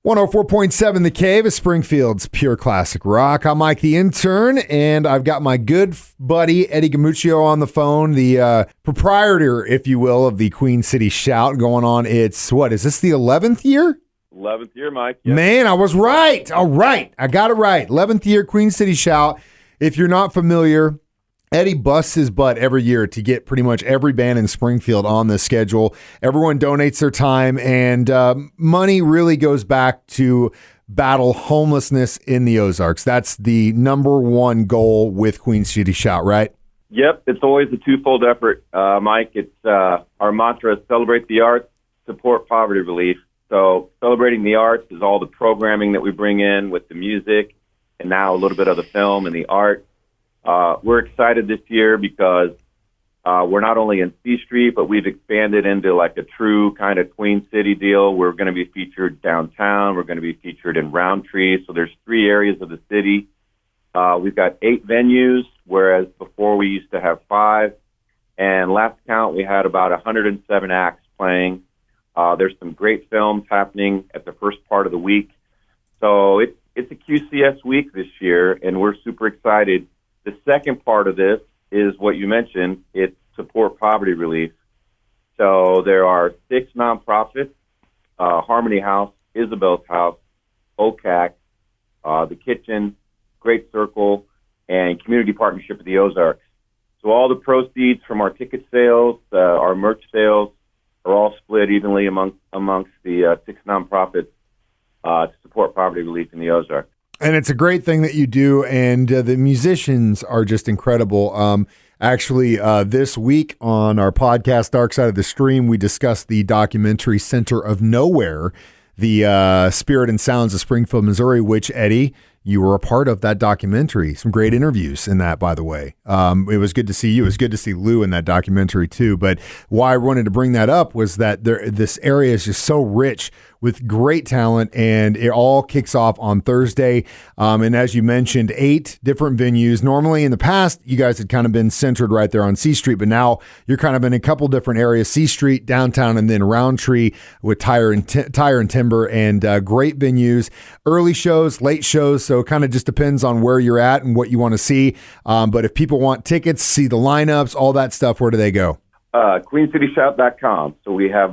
104.7 The Cave is Springfield's pure classic rock. I'm Mike the Intern, and I've got my good buddy Eddie Gumucio on the phone, the proprietor, if you will, of the Queen City Shout going on. It's, what, is this the 11th year? 11th year, Mike. Yep. Man, I was right. All right. I got it right. 11th year Queen City Shout. If you're not familiar, Eddie busts his butt every year to get pretty much every band in Springfield on the schedule. Everyone donates their time, and money really goes back to battle homelessness in the Ozarks. That's the number one goal with Queen City Shout, right? Yep, it's always a twofold effort, Mike. It's our mantra is celebrate the arts, support poverty relief. So celebrating the arts is all the programming that we bring in with the music and now a little bit of the film and the art. We're excited this year because we're not only in C Street, but we've expanded into like a true kind of Queen City deal. We're going to be featured downtown. We're going to be featured in Roundtree. So there's 3 areas of the city. We've got 8 venues, whereas before we used to have 5. And last count, we had about 107 acts playing. There's some great films happening at the first part of the week. So it's a QCS week this year, and we're super excited. The second part of this is what you mentioned. It's support poverty relief. So there are 6 nonprofits, Harmony House, Isabel's House, OCAC, The Kitchen, Great Circle, and Community Partnership of the Ozarks. So all the proceeds from our ticket sales, our merch sales, are all split evenly amongst the 6 nonprofits to support poverty relief in the Ozarks. And it's a great thing that you do, and the musicians are just incredible. Actually, this week on our podcast, Dark Side of the Stream, we discussed the documentary Center of Nowhere, the Spirit and Sounds of Springfield, Missouri, which, Eddie, you were a part of that documentary. Some great interviews in that, by the way. It was good to see you. It was good to see Lou in that documentary, too. But why I wanted to bring that up was that this area is just so rich with great talent, and it all kicks off on Thursday. And as you mentioned, 8 different venues. Normally in the past, you guys had kind of been centered right there on C Street, but now you're kind of in a couple different areas, C Street, downtown, and then Roundtree with Tire and Timber, and great venues, early shows, late shows. So it kind of just depends on where you're at and what you want to see. But if people want tickets, see the lineups, all that stuff, where do they go? QueenCityShout.com. So we have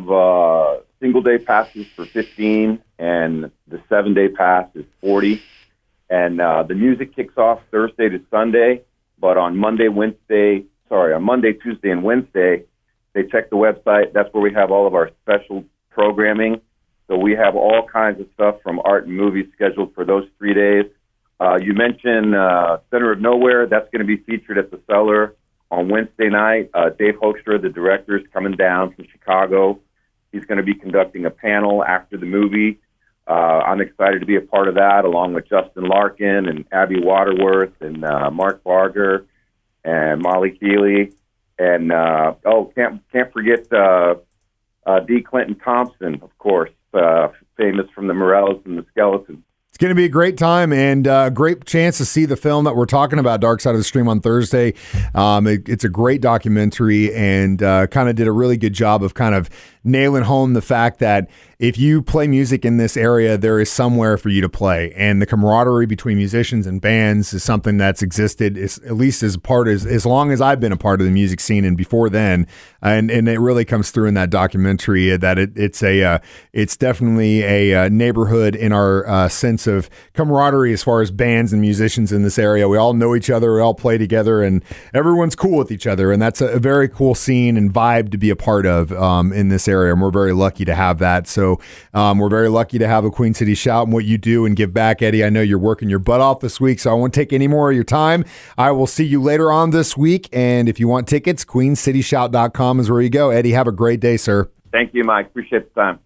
single-day passes for $15, and the 7-day pass is $40. And the music kicks off Thursday to Sunday, but on Monday, Tuesday, and Wednesday, they check the website. That's where we have all of our special programming. So we have all kinds of stuff from art and movies scheduled for those 3 days. You mentioned Center of Nowhere. That's going to be featured at the Cellar on Wednesday night. Dave Hoekstra, the director, is coming down from Chicago. He's going to be conducting a panel after the movie. I'm excited to be a part of that, along with Justin Larkin and Abby Waterworth and Mark Barger and Molly Keeley. And, can't forget D. Clinton Thompson, of course, famous from the Morels and the Skeletons. It's going to be a great time, and a great chance to see the film that we're talking about, Dark Side of the Stream, on Thursday. It's a great documentary, and kind of did a really good job of kind of nailing home the fact that if you play music in this area, there is somewhere for you to play. And the camaraderie between musicians and bands is something that's existed, at least as long as I've been a part of the music scene and before then. And it really comes through in that documentary that it's definitely a neighborhood in our sense of camaraderie as far as bands and musicians in this area. We all know each other, we all play together, and everyone's cool with each other. And that's a very cool scene and vibe to be a part of in this area. And we're very lucky to have that. So we're very lucky to have a Queen City Shout and what you do and give back, Eddie. I know you're working your butt off this week, so I won't take any more of your time. I will see you later on this week. And if you want tickets, queencityshout.com is where you go. Eddie, have a great day, sir. Thank you, Mike. Appreciate the time.